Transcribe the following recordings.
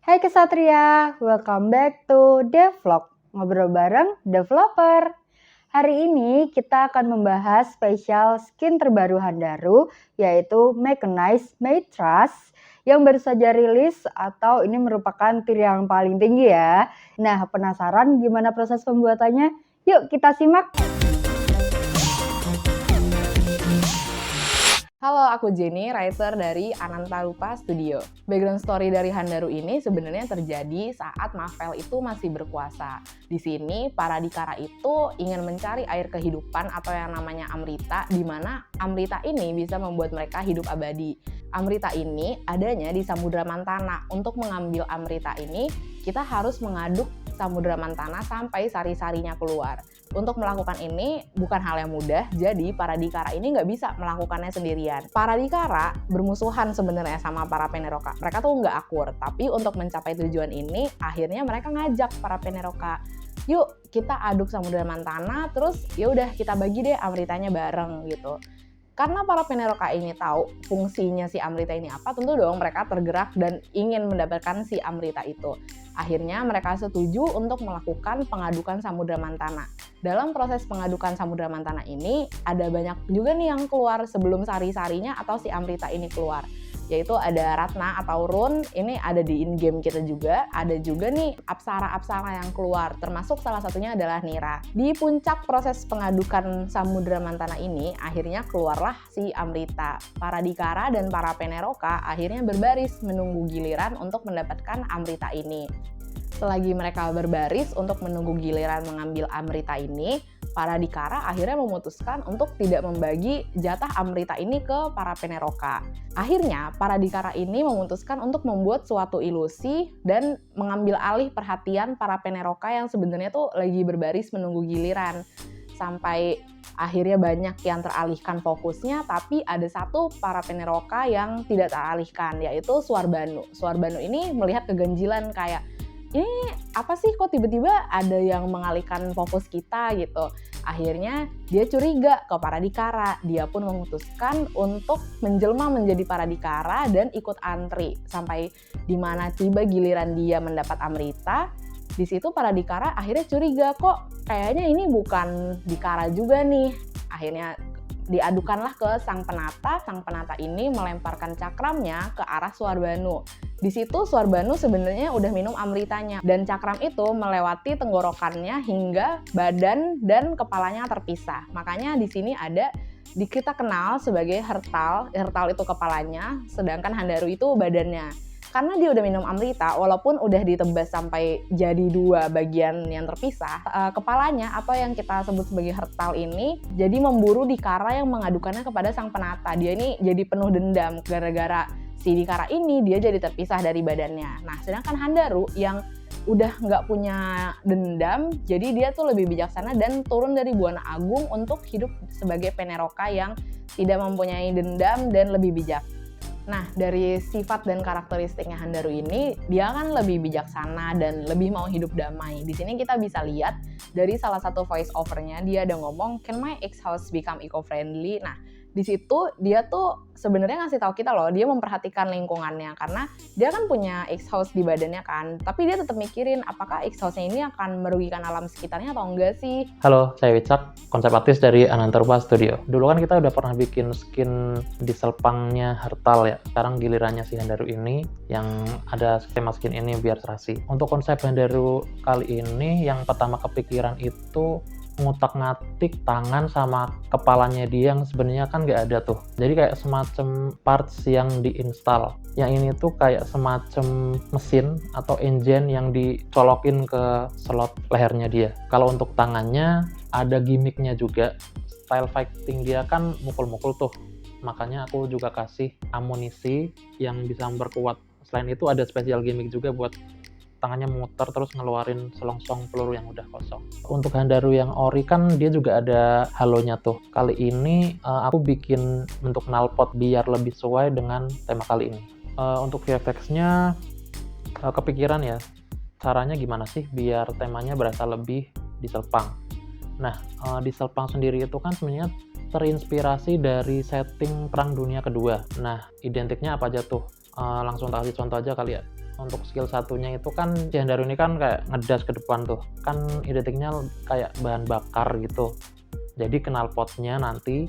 Hai Kesatria, welcome back to Devlog, ngobrol bareng developer. Hari ini kita akan membahas spesial skin terbaru Handaru, yaitu Mechanized Made Trust, yang baru saja rilis atau ini merupakan tier yang paling tinggi ya. Nah, penasaran gimana proses pembuatannya? Yuk kita simak! Halo, aku Jenny, writer dari Anantarupa Studio. Background story dari Handaru ini sebenarnya terjadi saat Mafel itu masih berkuasa. Di sini, para Dikara itu ingin mencari air kehidupan atau yang namanya Amrita, di mana Amrita ini bisa membuat mereka hidup abadi. Amrita ini adanya di Samudra Mantana. Untuk mengambil Amrita ini, kita harus mengaduk Samudra Mantana sampai sari-sarinya keluar. Untuk melakukan ini bukan hal yang mudah, jadi para Dikara ini nggak bisa melakukannya sendirian. Para Dikara bermusuhan sebenarnya sama para Peneroka. Mereka tuh nggak akur, tapi untuk mencapai tujuan ini, akhirnya mereka ngajak para Peneroka, yuk kita aduk Samudra Mantana, terus ya udah kita bagi deh Amritanya bareng gitu. Karena para Peneroka ini tahu fungsinya si Amrita ini apa, tentu dong mereka tergerak dan ingin mendapatkan si Amrita itu. Akhirnya mereka setuju untuk melakukan pengadukan Samudra Mantana. Dalam proses pengadukan Samudra Mantana ini, ada banyak juga nih yang keluar sebelum sari-sarinya atau si Amrita ini keluar. Yaitu ada Ratna atau Rune, ini ada di in-game kita juga. Ada juga nih apsara-apsara yang keluar, termasuk salah satunya adalah Nira. Di puncak proses pengadukan Samudra Mantana ini, akhirnya keluarlah si Amrita. Para Dikara dan para Peneroka akhirnya berbaris menunggu giliran untuk mendapatkan Amrita ini. Selagi mereka berbaris untuk menunggu giliran mengambil Amrita ini, para Dikara akhirnya memutuskan untuk tidak membagi jatah Amrita ini ke para Peneroka. Akhirnya, para Dikara ini memutuskan untuk membuat suatu ilusi dan mengambil alih perhatian para Peneroka yang sebenarnya tuh lagi berbaris menunggu giliran. Sampai akhirnya banyak yang teralihkan fokusnya, tapi ada satu para Peneroka yang tidak teralihkan, yaitu Suarbanu. Suarbanu ini melihat keganjilan kayak, ini apa sih kok tiba-tiba ada yang mengalihkan fokus kita gitu. Akhirnya dia curiga ke para Dikara. Dia pun memutuskan untuk menjelma menjadi para Dikara dan ikut antri. Sampai di mana tiba giliran dia mendapat Amrita, di situ para Dikara akhirnya curiga, kok kayaknya ini bukan Dikara juga nih. Akhirnya diadukanlah ke Sang Penata. Sang Penata ini melemparkan cakramnya ke arah Suarbanu. Di situ Suarbanu sebenarnya udah minum Amritanya dan cakram itu melewati tenggorokannya hingga badan dan kepalanya terpisah. Makanya di sini kita kenal sebagai Hertal. Hertal itu kepalanya, sedangkan Handaru itu badannya. Karena dia udah minum Amrita, walaupun udah ditebas sampai jadi dua bagian yang terpisah, kepalanya atau yang kita sebut sebagai Hertal ini jadi memburu Dikara yang mengadukannya kepada Sang Penata. Dia ini jadi penuh dendam gara-gara si Dikara ini dia jadi terpisah dari badannya. Nah, sedangkan Handaru yang udah nggak punya dendam, jadi dia tuh lebih bijaksana dan turun dari Buana Agung untuk hidup sebagai Peneroka yang tidak mempunyai dendam dan lebih bijak. Nah, dari sifat dan karakteristiknya Handaru ini, dia kan lebih bijaksana dan lebih mau hidup damai. Di sini kita bisa lihat dari salah satu voice over-nya, dia ada ngomong, "Can my ex-house become eco-friendly?" Nah, di situ dia tuh sebenarnya ngasih tahu kita loh, dia memperhatikan lingkungannya karena dia kan punya ex-house di badannya kan, tapi dia tetap mikirin apakah ex-house-nya ini akan merugikan alam sekitarnya atau enggak sih. Halo, saya Wicak, konsep artis dari Anantarupa Studio. Dulu kan kita udah pernah bikin skin di selpangnya Hertal ya. Sekarang gilirannya si Handaru ini yang ada tema skin ini biar serasi. Untuk konsep Handaru kali ini yang pertama kepikiran itu ngutak-ngatik tangan sama kepalanya dia yang sebenarnya kan nggak ada tuh. Jadi kayak semacam parts yang diinstal. Yang ini tuh kayak semacam mesin atau engine yang dicolokin ke slot lehernya dia. Kalau untuk tangannya ada gimmicknya juga. Style fighting dia kan mukul-mukul tuh. Makanya aku juga kasih amunisi yang bisa memperkuat. Selain itu ada special gimmick juga buat tangannya muter terus ngeluarin selongsong peluru yang udah kosong. Untuk Handaru yang ori kan dia juga ada halonya tuh. Kali ini aku bikin bentuk knalpot biar lebih sesuai dengan tema kali ini. Untuk VFX-nya kepikiran ya, caranya gimana sih biar temanya berasa lebih di Selpang. Nah, di Selpang sendiri itu kan sebenarnya terinspirasi dari setting Perang Dunia Kedua. Nah, identiknya apa aja tuh? Langsung kasih contoh aja kali ya. untuk skill satunya itu kan si Handaru ini kan kayak ngedas ke depan tuh. Kan identiknya kayak bahan bakar gitu. Jadi knalpotnya nanti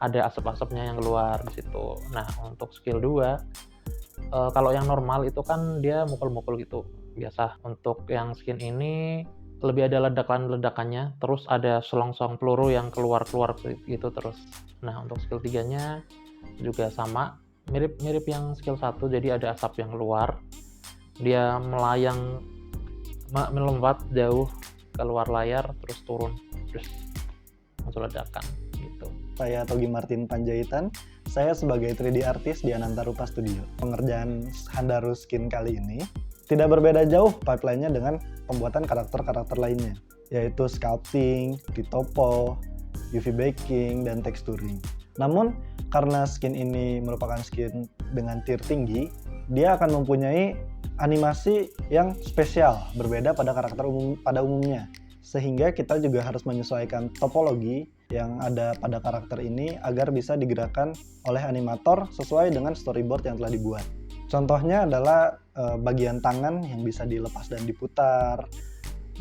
ada asap-asapnya yang keluar di situ. Nah, untuk skill 2 kalau yang normal itu kan dia mukul-mukul gitu biasa. Untuk yang skin ini lebih ada ledakan-ledakannya, terus ada selongsong peluru yang keluar-keluar gitu terus. Nah, untuk skill 3-nya juga sama, mirip-mirip yang skill 1, jadi ada asap yang keluar. Dia melayang, melompat jauh keluar layar, terus turun, terus langsung ledakan gitu. Saya Togi Martin Panjaitan, saya sebagai 3D artist di Ananta Rupa Studio. Pengerjaan Handaru skin kali ini tidak berbeda jauh pipeline-nya dengan pembuatan karakter-karakter lainnya, yaitu sculpting, ditopo, UV baking, dan texturing. Namun, karena skin ini merupakan skin dengan tier tinggi, dia akan mempunyai animasi yang spesial, berbeda pada karakter pada umumnya. Sehingga kita juga harus menyesuaikan topologi yang ada pada karakter ini agar bisa digerakkan oleh animator sesuai dengan storyboard yang telah dibuat. Contohnya adalah bagian tangan yang bisa dilepas dan diputar,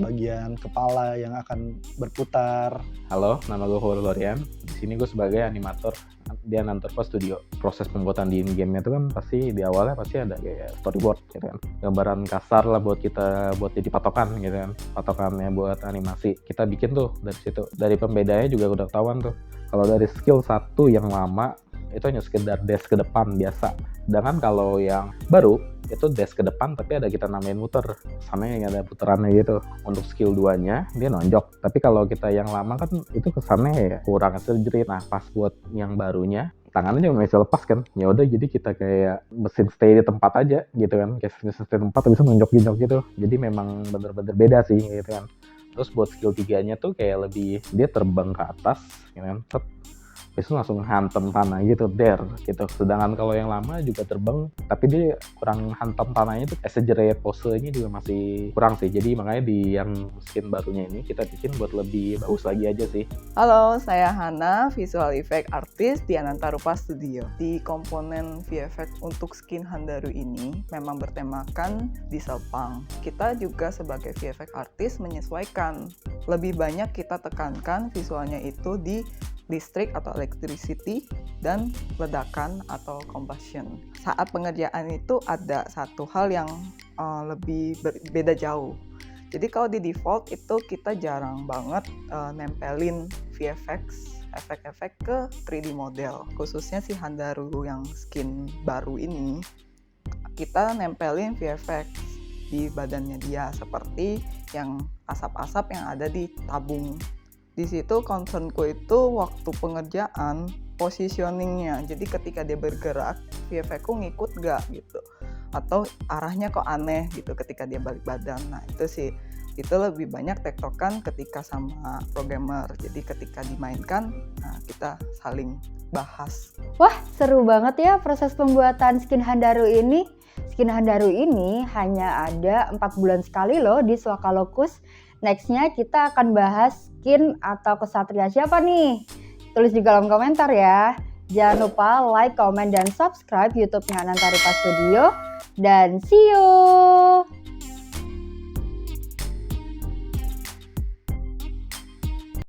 bagian kepala yang akan berputar. Halo, nama gue Florian. Di sini gue sebagai animator di Ananta Rupa Studio. Proses pembuatan di in-game-nya itu kan pasti di awalnya pasti ada kayak storyboard gitu kan. Gambaran kasar lah buat kita buat jadi patokan gitu kan. Patokannya buat animasi. Kita bikin tuh dari situ. Dari pembedanya juga udah ketahuan tuh. Kalau dari skill 1 yang lama itu hanya sekedar dash ke depan biasa. Sedangkan kalau yang baru itu dash ke depan tapi ada kita namain muter, sama yang ada puterannya gitu. Untuk skill 2-nya dia nonjok, tapi kalau kita yang lama kan itu kesannya ya kurang jerit. Nah, pas buat yang barunya tangannya juga masih lepas kan, ya udah jadi kita kayak mesin stay di tempat aja gitu kan, kayak mesin stay di tempat bisa nonjok gitu. Jadi memang bener-bener beda sih gitu kan. Terus buat skill 3-nya tuh kayak lebih dia terbang ke atas gitu kan, itu langsung hantam tanah gitu, gitu. Sedangkan kalau yang lama juga terbang, tapi dia kurang hantam tanahnya itu, exaggerate posenya juga masih kurang sih. Jadi makanya di yang skin barunya ini kita bikin buat lebih bagus lagi aja sih. Halo, saya Hana, visual effect artist di Ananta Rupa Studio. Di komponen VFX untuk skin Handaru ini memang bertemakan diesel punk. Kita juga sebagai VFX artist menyesuaikan. Lebih banyak kita tekankan visualnya itu di listrik atau electricity dan ledakan atau combustion. Saat pengerjaan itu ada satu hal yang lebih beda jauh. Jadi kalau di default itu kita jarang banget nempelin VFX, efek-efek ke 3D model. Khususnya si Handaru yang skin baru ini, kita nempelin VFX di badannya dia seperti yang asap-asap yang ada di tabung. Di situ concernku itu waktu pengerjaan positioningnya. Jadi ketika dia bergerak, VFX-ku ngikut gak gitu. Atau arahnya kok aneh gitu ketika dia balik badan. Nah itu sih, itu lebih banyak tektokan ketika sama programmer. Jadi ketika dimainkan, nah kita saling bahas. Wah, seru banget ya proses pembuatan skin Handaru ini. Skin Handaru ini hanya ada 4 bulan sekali loh di Swakalokus. Nextnya kita akan bahas skin atau kesatria siapa nih? Tulis di kolom komentar ya. Jangan lupa like, comment, dan subscribe YouTube-nya Ananta Rupa Studio. Dan see you!